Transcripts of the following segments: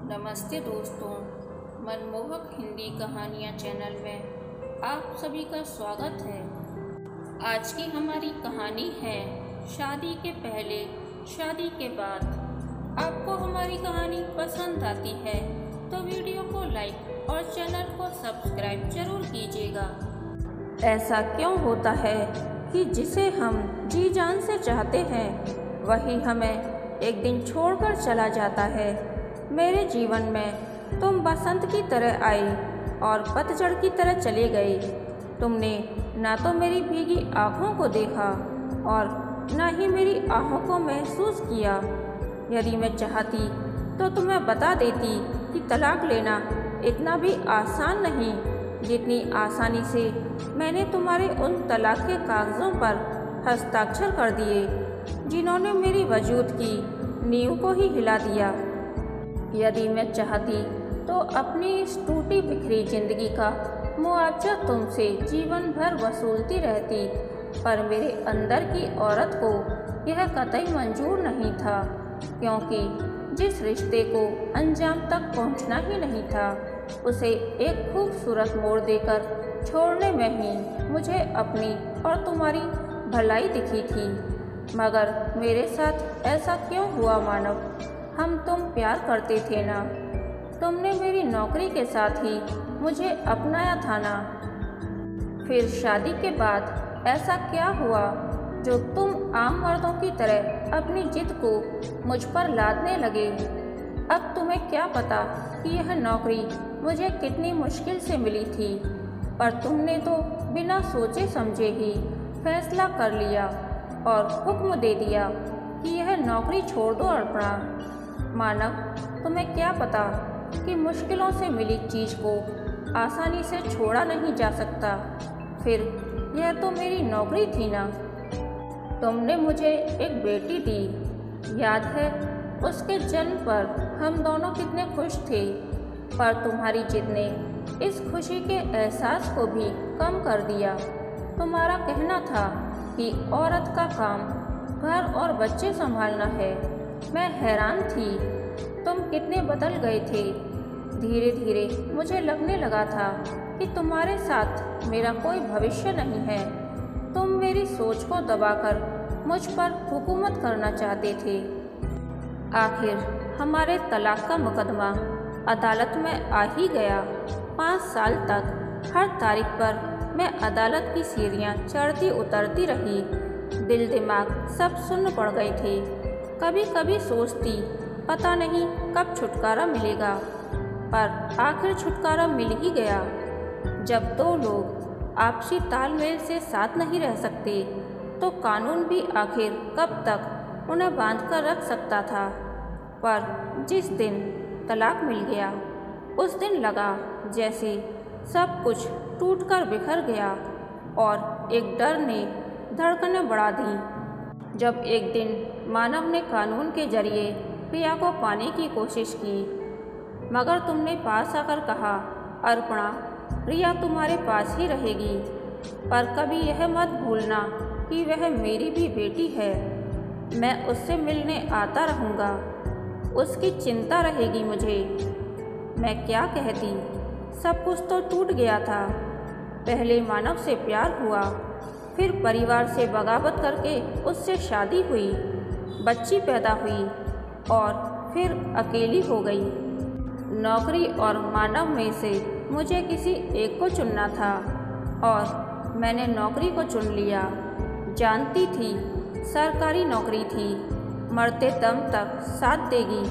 नमस्ते दोस्तों, मनमोहक हिंदी कहानियाँ चैनल में आप सभी का स्वागत है। आज की हमारी कहानी है शादी के पहले शादी के बाद। आपको हमारी कहानी पसंद आती है तो वीडियो को लाइक और चैनल को सब्सक्राइब जरूर कीजिएगा। ऐसा क्यों होता है कि जिसे हम जी जान से चाहते हैं वही हमें एक दिन छोड़कर चला जाता है। मेरे जीवन में तुम बसंत की तरह आई और पतझड़ की तरह चले गई। तुमने ना तो मेरी भीगी आँखों को देखा और ना ही मेरी आँखों को महसूस किया। यदि मैं चाहती तो तुम्हें बता देती कि तलाक लेना इतना भी आसान नहीं जितनी आसानी से मैंने तुम्हारे उन तलाक के कागज़ों पर हस्ताक्षर कर दिए जिन्होंने मेरी वजूद की नींव को ही हिला दिया। यदि मैं चाहती तो अपनी इस टूटी बिखरी जिंदगी का मुआवजा तुमसे जीवन भर वसूलती रहती, पर मेरे अंदर की औरत को यह कतई मंजूर नहीं था, क्योंकि जिस रिश्ते को अंजाम तक पहुंचना ही नहीं था उसे एक खूबसूरत मोड़ देकर छोड़ने में ही मुझे अपनी और तुम्हारी भलाई दिखी थी। मगर मेरे साथ ऐसा क्यों हुआ मानव? तुम प्यार करते थे ना? तुमने मेरी नौकरी के साथ ही मुझे अपनाया था ना? फिर शादी के बाद ऐसा क्या हुआ जो तुम आम मर्दों की तरह अपनी जिद को मुझ पर लादने लगे? अब तुम्हें क्या पता कि यह नौकरी मुझे कितनी मुश्किल से मिली थी, पर तुमने तो बिना सोचे समझे ही फैसला कर लिया और हुक्म दे दिया कि यह नौकरी छोड़ दो अर्पणा। मानव, तुम्हें क्या पता कि मुश्किलों से मिली चीज़ को आसानी से छोड़ा नहीं जा सकता। फिर यह तो मेरी नौकरी थी ना। तुमने मुझे एक बेटी दी, याद है? उसके जन्म पर हम दोनों कितने खुश थे, पर तुम्हारी जिद ने इस खुशी के एहसास को भी कम कर दिया। तुम्हारा कहना था कि औरत का काम घर और बच्चे संभालना है। मैं हैरान थी, तुम कितने बदल गए थे। धीरे धीरे मुझे लगने लगा था कि तुम्हारे साथ मेरा कोई भविष्य नहीं है। तुम मेरी सोच को दबाकर मुझ पर हुकूमत करना चाहते थे। आखिर हमारे तलाक का मुकदमा अदालत में आ ही गया। 5 साल तक हर तारीख पर मैं अदालत की सीढ़ियाँ चढ़ती उतरती रही। दिल दिमाग सब सुन्न पड़ गए थे। कभी कभी सोचती पता नहीं कब छुटकारा मिलेगा, पर आखिर छुटकारा मिल ही गया। जब दो लोग आपसी तालमेल से साथ नहीं रह सकते तो कानून भी आखिर कब तक उन्हें बांध कर रख सकता था। पर जिस दिन तलाक मिल गया उस दिन लगा जैसे सब कुछ टूटकर बिखर गया और एक डर ने धड़कनें बढ़ा दी। जब एक दिन मानव ने कानून के जरिए प्रिया को पाने की कोशिश की, मगर तुमने पास आकर कहा, अर्पणा, प्रिया तुम्हारे पास ही रहेगी, पर कभी यह मत भूलना कि वह मेरी भी बेटी है। मैं उससे मिलने आता रहूँगा, उसकी चिंता रहेगी मुझे। मैं क्या कहती, सब कुछ तो टूट गया था। पहले मानव से प्यार हुआ, फिर परिवार से बगावत करके उससे शादी हुई, बच्ची पैदा हुई और फिर अकेली हो गई। नौकरी और मानव में से मुझे किसी एक को चुनना था और मैंने नौकरी को चुन लिया। जानती थी सरकारी नौकरी थी, मरते दम तक साथ देगी,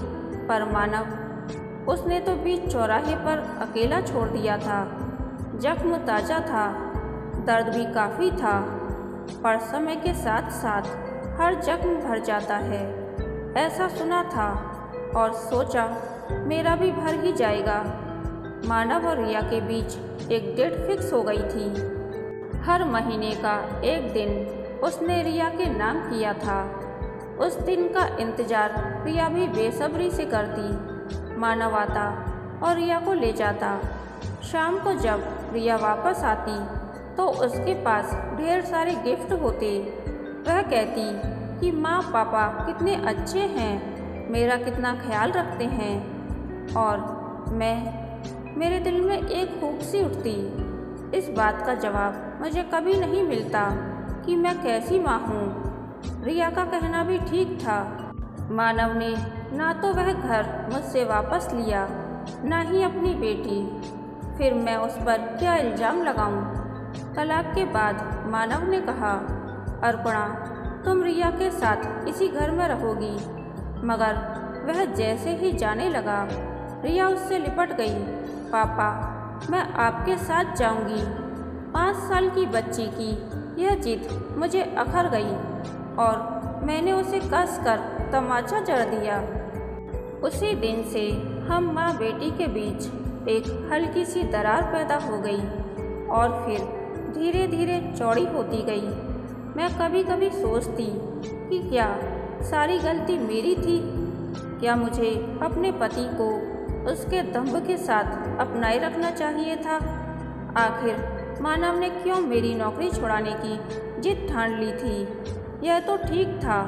पर मानव, उसने तो बीच चौराहे पर अकेला छोड़ दिया था। जख्म ताज़ा था, दर्द भी काफ़ी था, पर समय के साथ साथ हर जख्म भर जाता है, ऐसा सुना था और सोचा मेरा भी भर ही जाएगा। मानव और रिया के बीच एक डेट फिक्स हो गई थी। हर महीने का एक दिन उसने रिया के नाम किया था। उस दिन का इंतज़ार रिया भी बेसब्री से करती। मानव आता और रिया को ले जाता। शाम को जब रिया वापस आती तो उसके पास ढेर सारे गिफ्ट होते। वह कहती कि माँ पापा कितने अच्छे हैं, मेरा कितना ख्याल रखते हैं। और मेरे दिल में एक हुक सी उठती। इस बात का जवाब मुझे कभी नहीं मिलता कि मैं कैसी माँ हूँ। रिया का कहना भी ठीक था। मानव ने ना तो वह घर मुझसे वापस लिया, ना ही अपनी बेटी। फिर मैं उस पर क्या इल्ज़ाम लगाऊं? तलाक के बाद मानव ने कहा, अर्पणा, तुम रिया के साथ इसी घर में रहोगी। मगर वह जैसे ही जाने लगा, रिया उससे लिपट गई। पापा, मैं आपके साथ जाऊंगी। 5 साल की बच्ची की यह जिद मुझे अखर गई और मैंने उसे कसकर तमाचा जड़ दिया। उसी दिन से हम माँ बेटी के बीच एक हल्की सी दरार पैदा हो गई और फिर धीरे धीरे चौड़ी होती गई। मैं कभी कभी सोचती कि क्या सारी गलती मेरी थी? क्या मुझे अपने पति को उसके दंभ के साथ अपनाए रखना चाहिए था? आखिर मानव ने क्यों मेरी नौकरी छुड़ाने की जिद ठान ली थी? यह तो ठीक था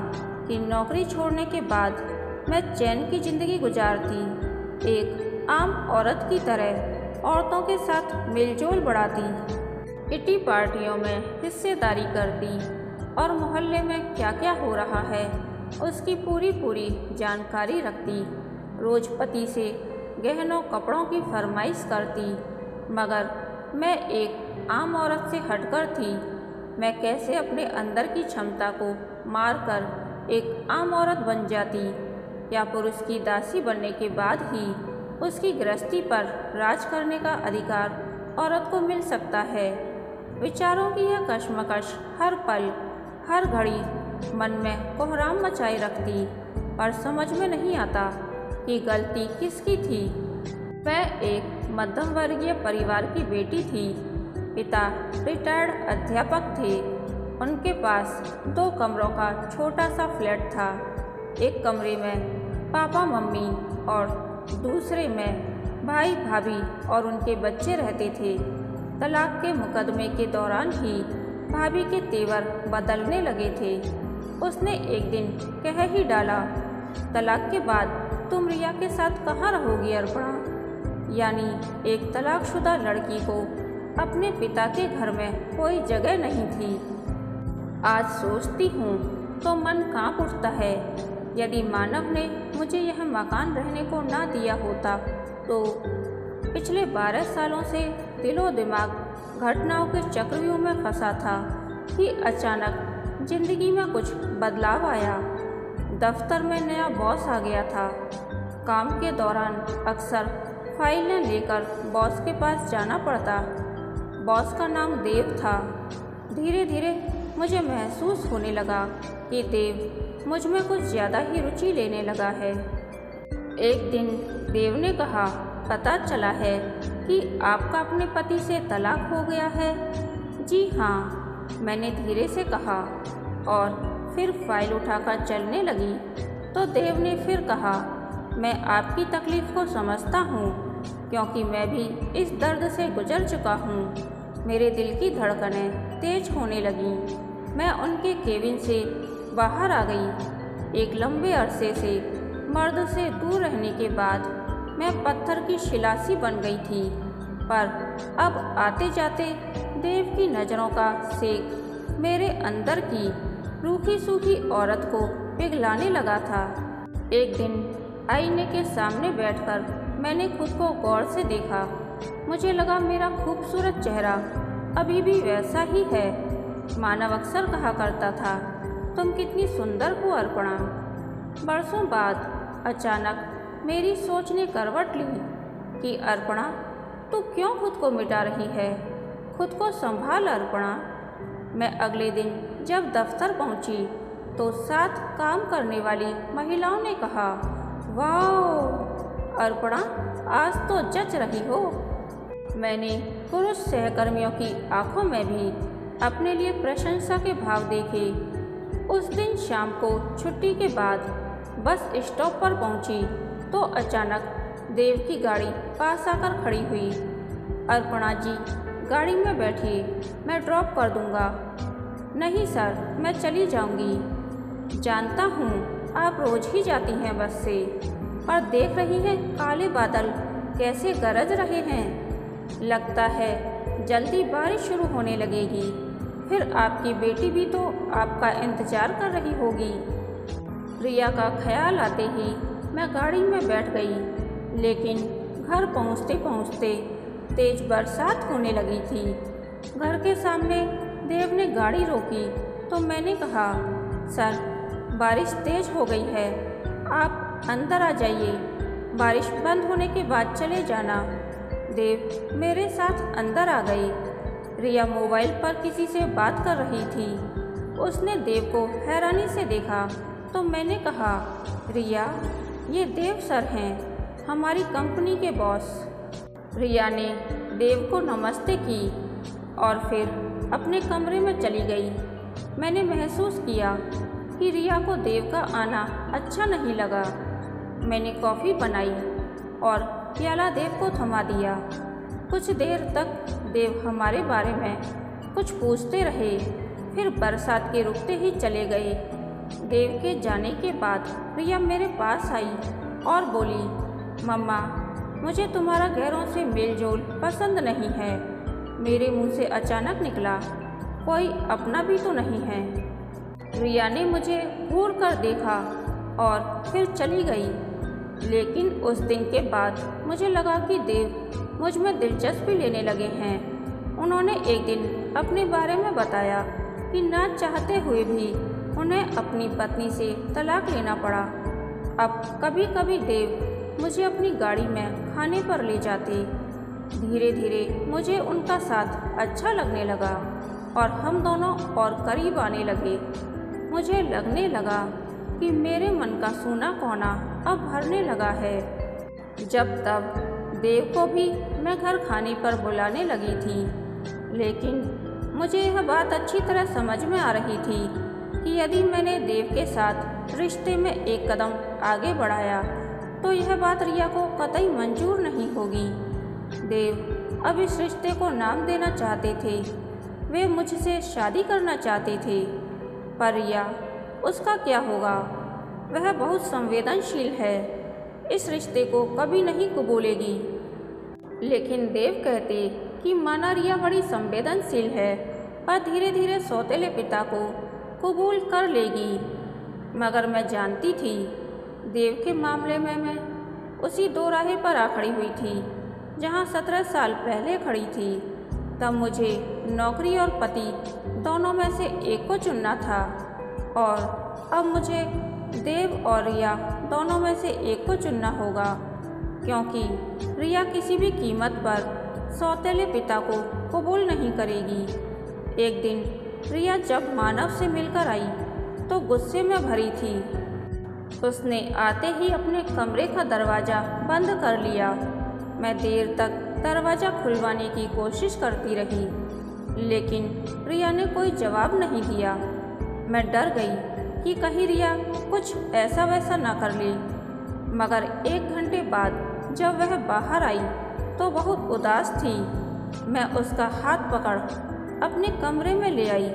कि नौकरी छोड़ने के बाद मैं चैन की ज़िंदगी गुजारती, एक आम औरत की तरह औरतों के साथ मेलजोल बढ़ाती, किटी पार्टियों में हिस्सेदारी करती और मोहल्ले में क्या क्या हो रहा है उसकी पूरी जानकारी रखती। रोज़ पति से गहनों कपड़ों की फरमाइश करती। मगर मैं एक आम औरत से हटकर थी। मैं कैसे अपने अंदर की क्षमता को मारकर एक आम औरत बन जाती? या पुरुष की दासी बनने के बाद ही उसकी गृहस्थी पर राज करने का अधिकार औरत को मिल सकता है? विचारों की यह कशमकश हर पल हर घड़ी मन में कोहराम मचाए रखती, पर समझ में नहीं आता कि गलती किसकी थी। वह एक मध्यम वर्गीय परिवार की बेटी थी। पिता रिटायर्ड अध्यापक थे। उनके पास 2 कमरों का छोटा सा फ्लैट था। एक कमरे में पापा मम्मी और दूसरे में भाई भाभी और उनके बच्चे रहते थे। तलाक के मुकदमे के दौरान ही भाभी के तेवर बदलने लगे थे। उसने एक दिन कह ही डाला, तलाक के बाद तुम रिया के साथ कहाँ रहोगी अर्पणा? यानी एक तलाकशुदा लड़की को अपने पिता के घर में कोई जगह नहीं थी। आज सोचती हूँ तो मन काँप उठता है। यदि मानव ने मुझे यह मकान रहने को ना दिया होता तो पिछले 12 सालों से दिलो दिमाग घटनाओं के चक्रव्यूह में फंसा था कि अचानक जिंदगी में कुछ बदलाव आया। दफ्तर में नया बॉस आ गया था। काम के दौरान अक्सर फाइलें लेकर बॉस के पास जाना पड़ता। बॉस का नाम देव था। धीरे धीरे मुझे महसूस होने लगा कि देव मुझ में कुछ ज़्यादा ही रुचि लेने लगा है। एक दिन देव ने कहा, पता चला है कि आपका अपने पति से तलाक हो गया है। जी हाँ, मैंने धीरे से कहा और फिर फाइल उठाकर चलने लगी तो देव ने फिर कहा, मैं आपकी तकलीफ़ को समझता हूँ क्योंकि मैं भी इस दर्द से गुजर चुका हूँ। मेरे दिल की धड़कनें तेज होने लगीं। मैं उनके केबिन से बाहर आ गई। एक लंबे अरसे से मर्द से दूर रहने के बाद मैं पत्थर की शिला सी बन गई थी, पर अब आते जाते देव की नज़रों का सेक मेरे अंदर की रूखी सूखी औरत को पिघलाने लगा था। एक दिन आईने के सामने बैठकर मैंने खुद को गौर से देखा। मुझे लगा मेरा खूबसूरत चेहरा अभी भी वैसा ही है। मानव अक्सर कहा करता था, तुम कितनी सुंदर हो अर्पणा। बरसों बाद अचानक मेरी सोच ने करवट ली कि अर्पणा, तू क्यों खुद को मिटा रही है? खुद को संभाल अर्पणा। मैं अगले दिन जब दफ्तर पहुंची तो साथ काम करने वाली महिलाओं ने कहा, वाह अर्पणा, आज तो जच रही हो। मैंने पुरुष सहकर्मियों की आंखों में भी अपने लिए प्रशंसा के भाव देखे। उस दिन शाम को छुट्टी के बाद बस स्टॉप पर पहुंची तो अचानक देव की गाड़ी पास आकर खड़ी हुई। अर्पणा जी, गाड़ी में बैठिए, मैं ड्रॉप कर दूंगा। नहीं सर, मैं चली जाऊंगी। जानता हूँ आप रोज ही जाती हैं बस से। पर देख रही है काले बादल कैसे गरज रहे हैं। लगता है जल्दी बारिश शुरू होने लगेगी। फिर आपकी बेटी भी तो आपका इंतज़ार कर रही होगी। रिया का ख्याल आते ही मैं गाड़ी में बैठ गई, लेकिन घर पहुंचते पहुंचते तेज बरसात होने लगी थी। घर के सामने देव ने गाड़ी रोकी तो मैंने कहा, सर बारिश तेज हो गई है, आप अंदर आ जाइए, बारिश बंद होने के बाद चले जाना। देव मेरे साथ अंदर आ गई। रिया मोबाइल पर किसी से बात कर रही थी। उसने देव को हैरानी से देखा तो मैंने कहा, रिया ये देव सर हैं, हमारी कंपनी के बॉस। रिया ने देव को नमस्ते की और फिर अपने कमरे में चली गई। मैंने महसूस किया कि रिया को देव का आना अच्छा नहीं लगा। मैंने कॉफ़ी बनाई और प्याला देव को थमा दिया। कुछ देर तक देव हमारे बारे में कुछ पूछते रहे, फिर बरसात के रुकते ही चले गए। देव के जाने के बाद रिया मेरे पास आई और बोली, मम्मा मुझे तुम्हारा गैरों से मेलजोल पसंद नहीं है। मेरे मुंह से अचानक निकला, कोई अपना भी तो नहीं है। रिया ने मुझे घूर कर देखा और फिर चली गई। लेकिन उस दिन के बाद मुझे लगा कि देव मुझ में दिलचस्पी लेने लगे हैं। उन्होंने एक दिन अपने बारे में बताया कि ना चाहते हुए भी उन्हें अपनी पत्नी से तलाक लेना पड़ा। अब कभी कभी देव मुझे अपनी गाड़ी में खाने पर ले जाते। धीरे धीरे मुझे उनका साथ अच्छा लगने लगा और हम दोनों और करीब आने लगे। मुझे लगने लगा कि मेरे मन का सूना कोना अब भरने लगा है। जब तब देव को भी मैं घर खाने पर बुलाने लगी थी, लेकिन मुझे यह बात अच्छी तरह समझ में आ रही थी कि यदि मैंने देव के साथ रिश्ते में एक कदम आगे बढ़ाया तो यह बात रिया को कतई मंजूर नहीं होगी। देव अब इस रिश्ते को नाम देना चाहते थे। वे मुझसे शादी करना चाहते थे, पर रिया, उसका क्या होगा? वह बहुत संवेदनशील है, इस रिश्ते को कभी नहीं कबूलेगी। लेकिन देव कहते कि माना रिया बड़ी संवेदनशील है, पर धीरे धीरे सौतेले पिता को कबूल कर लेगी। मगर मैं जानती थी देव के मामले में मैं उसी दो राहे पर आ खड़ी हुई थी जहाँ 17 साल पहले खड़ी थी। तब मुझे नौकरी और पति दोनों में से एक को चुनना था, और अब मुझे देव और रिया दोनों में से एक को चुनना होगा, क्योंकि रिया किसी भी कीमत पर सौतेले पिता को कबूल नहीं करेगी। एक दिन रिया जब मानव से मिलकर आई तो गुस्से में भरी थी। उसने आते ही अपने कमरे का दरवाज़ा बंद कर लिया। मैं देर तक दरवाज़ा खुलवाने की कोशिश करती रही, लेकिन रिया ने कोई जवाब नहीं दिया। मैं डर गई कि कहीं रिया कुछ ऐसा वैसा ना कर ले। मगर 1 घंटे बाद जब वह बाहर आई तो बहुत उदास थी। मैं उसका हाथ पकड़ अपने कमरे में ले आई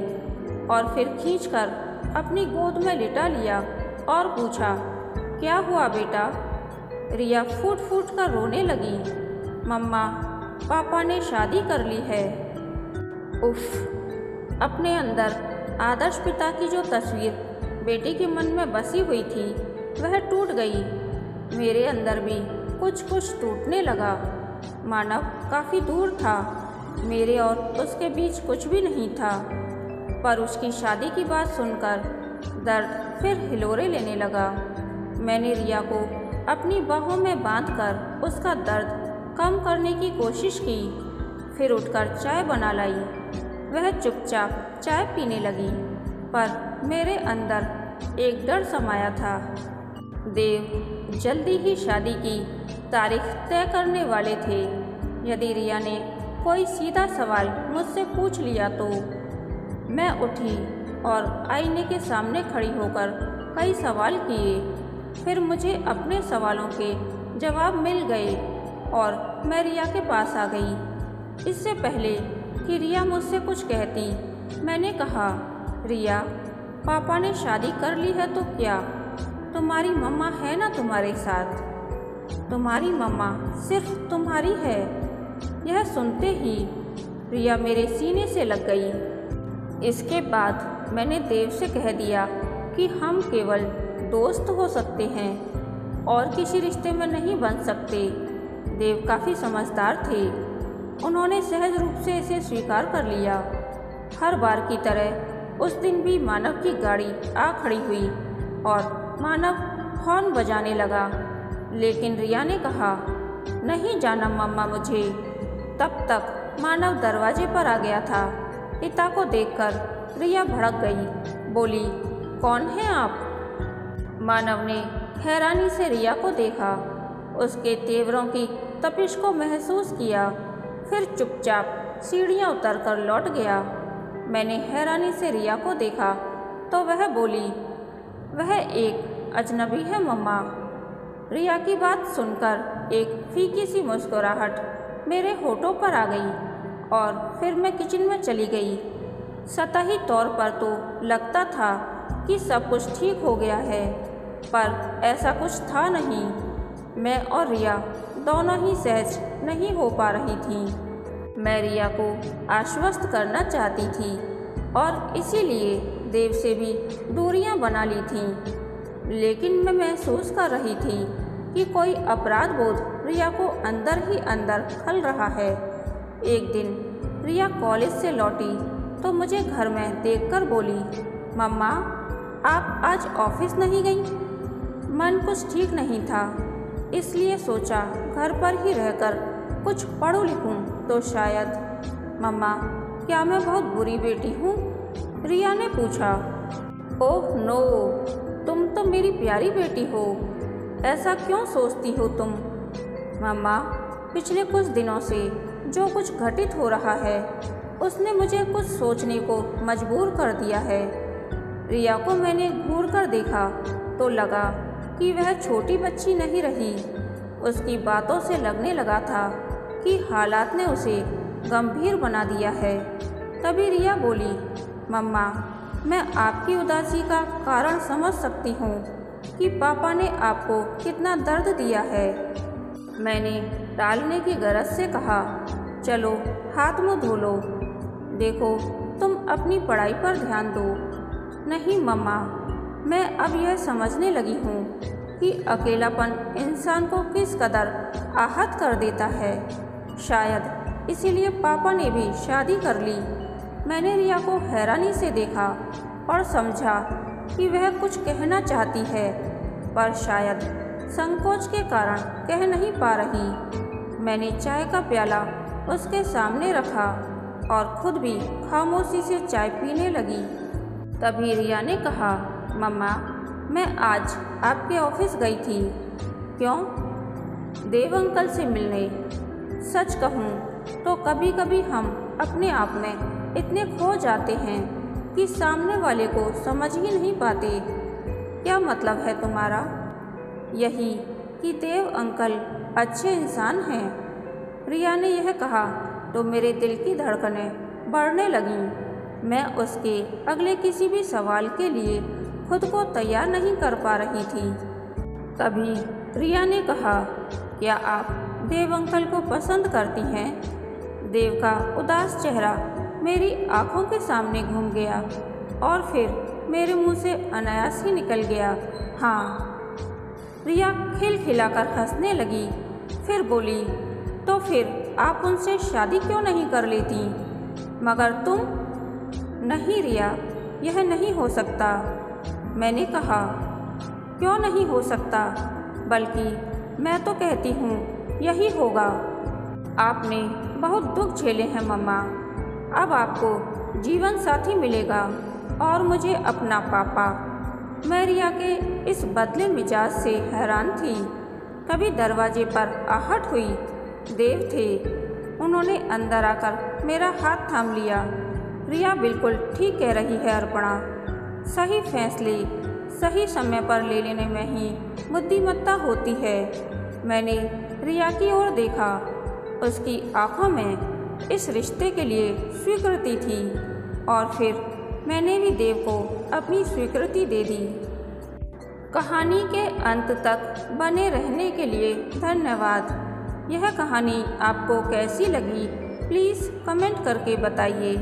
और फिर खींचकर अपनी गोद में लिटा लिया और पूछा, क्या हुआ बेटा? रिया फूट फूट कर रोने लगी। मम्मा, पापा ने शादी कर ली है। उफ, अपने अंदर आदर्श पिता की जो तस्वीर बेटी के मन में बसी हुई थी वह टूट गई। मेरे अंदर भी कुछ कुछ टूटने लगा। मानव काफ़ी दूर था, मेरे और उसके बीच कुछ भी नहीं था। पर उसकी शादी की बात सुनकर दर्द फिर हिलोरे लेने लगा। मैंने रिया को अपनी बाहों में बांधकर उसका दर्द कम करने की कोशिश की। फिर उठकर चाय बना लाई। वह चुपचाप चाय पीने लगी, पर मेरे अंदर एक डर समाया था। देव जल्दी ही शादी की तारीख तय करने वाले थे। यदि रिया ने कोई सीधा सवाल मुझसे पूछ लिया तो मैं उठी और आईने के सामने खड़ी होकर कई सवाल किए। फिर मुझे अपने सवालों के जवाब मिल गए और मैं रिया के पास आ गई। इससे पहले कि रिया मुझसे कुछ कहती, मैंने कहा, रिया, पापा ने शादी कर ली है तो क्या? तुम्हारी मम्मा है ना तुम्हारे साथ? तुम्हारी मम्मा सिर्फ तुम्हारी है। यह सुनते ही रिया मेरे सीने से लग गई। इसके बाद मैंने देव से कह दिया कि हम केवल दोस्त हो सकते हैं और किसी रिश्ते में नहीं बन सकते। देव काफ़ी समझदार थे। उन्होंने सहज रूप से इसे स्वीकार कर लिया। हर बार की तरह उस दिन भी मानव की गाड़ी आ खड़ी हुई और मानव हॉर्न बजाने लगा, लेकिन रिया ने कहा, नहीं जाना मम्मा मुझे। तब तक मानव दरवाजे पर आ गया था। पिता को देखकर रिया भड़क गई, बोली, कौन है आप? मानव ने हैरानी से रिया को देखा, उसके तेवरों की तपिश को महसूस किया, फिर चुपचाप सीढ़ियाँ उतरकर लौट गया। मैंने हैरानी से रिया को देखा तो वह बोली, वह एक अजनबी है मम्मा। रिया की बात सुनकर एक फीकी सी मुस्कुराहट मेरे होठों पर आ गई और फिर मैं किचन में चली गई। सतही तौर पर तो लगता था कि सब कुछ ठीक हो गया है, पर ऐसा कुछ था नहीं। मैं और रिया दोनों ही सहज नहीं हो पा रही थी। मैं रिया को आश्वस्त करना चाहती थी और इसीलिए देव से भी दूरियां बना ली थीं, लेकिन मैं महसूस कर रही थी कि कोई अपराध बोध रिया को अंदर ही अंदर खल रहा है। एक दिन रिया कॉलेज से लौटी तो मुझे घर में देखकर बोली, मम्मा आप आज ऑफिस नहीं गई? मन कुछ ठीक नहीं था, इसलिए सोचा घर पर ही रहकर कुछ पढ़ूं लिखूं तो शायद। मम्मा क्या मैं बहुत बुरी बेटी हूँ? रिया ने पूछा। ओह नो, तुम तो मेरी प्यारी बेटी हो, ऐसा क्यों सोचती हो तुम? मम्मा पिछले कुछ दिनों से जो कुछ घटित हो रहा है उसने मुझे कुछ सोचने को मजबूर कर दिया है। रिया को मैंने घूर कर देखा तो लगा कि वह छोटी बच्ची नहीं रही। उसकी बातों से लगने लगा था कि हालात ने उसे गंभीर बना दिया है। तभी रिया बोली, मम्मा मैं आपकी उदासी का कारण समझ सकती हूँ कि पापा ने आपको कितना दर्द दिया है। मैंने टालने की गरज से कहा, चलो हाथ मुँह धो लो, देखो तुम अपनी पढ़ाई पर ध्यान दो। नहीं मम्मा, मैं अब यह समझने लगी हूँ कि अकेलापन इंसान को किस कदर आहत कर देता है। शायद इसीलिए पापा ने भी शादी कर ली। मैंने रिया को हैरानी से देखा और समझा कि वह कुछ कहना चाहती है, पर शायद संकोच के कारण कह नहीं पा रही। मैंने चाय का प्याला उसके सामने रखा और खुद भी खामोशी से चाय पीने लगी। तभी रिया ने कहा, मम्मा मैं आज आपके ऑफिस गई थी। क्यों? देव अंकल से मिलने। सच कहूँ तो कभी कभी हम अपने आप में इतने खो जाते हैं कि सामने वाले को समझ ही नहीं पाते। क्या मतलब है तुम्हारा? यही कि देव अंकल अच्छे इंसान हैं। रिया ने यह कहा तो मेरे दिल की धड़कनें बढ़ने लगीं। मैं उसके अगले किसी भी सवाल के लिए खुद को तैयार नहीं कर पा रही थी। तभी रिया ने कहा, क्या आप देव अंकल को पसंद करती हैं? देव का उदास चेहरा मेरी आंखों के सामने घूम गया और फिर मेरे मुंह से अनायास ही निकल गया, हाँ। रिया खिलखिलाकर हंसने लगी, फिर बोली, तो फिर आप उनसे शादी क्यों नहीं कर लेती? मगर तुम? नहीं रिया, यह नहीं हो सकता। मैंने कहा, क्यों नहीं हो सकता? बल्कि मैं तो कहती हूँ यही होगा। आपने बहुत दुख झेले हैं मम्मा, अब आपको जीवन साथी मिलेगा और मुझे अपना पापा। मैं रिया के इस बदले मिजाज से हैरान थी। तभी दरवाजे पर आहट हुई। देव थे। उन्होंने अंदर आकर मेरा हाथ थाम लिया। रिया बिल्कुल ठीक कह रही है अर्पणा, सही फैसले सही समय पर ले लेने में ही बुद्धिमत्ता होती है। मैंने रिया की ओर देखा, उसकी आंखों में इस रिश्ते के लिए स्वीकृति थी और फिर मैंने भी देव को अपनी स्वीकृति दे दी। कहानी के अंत तक बने रहने के लिए धन्यवाद। यह कहानी आपको कैसी लगी प्लीज़ कमेंट करके बताइए।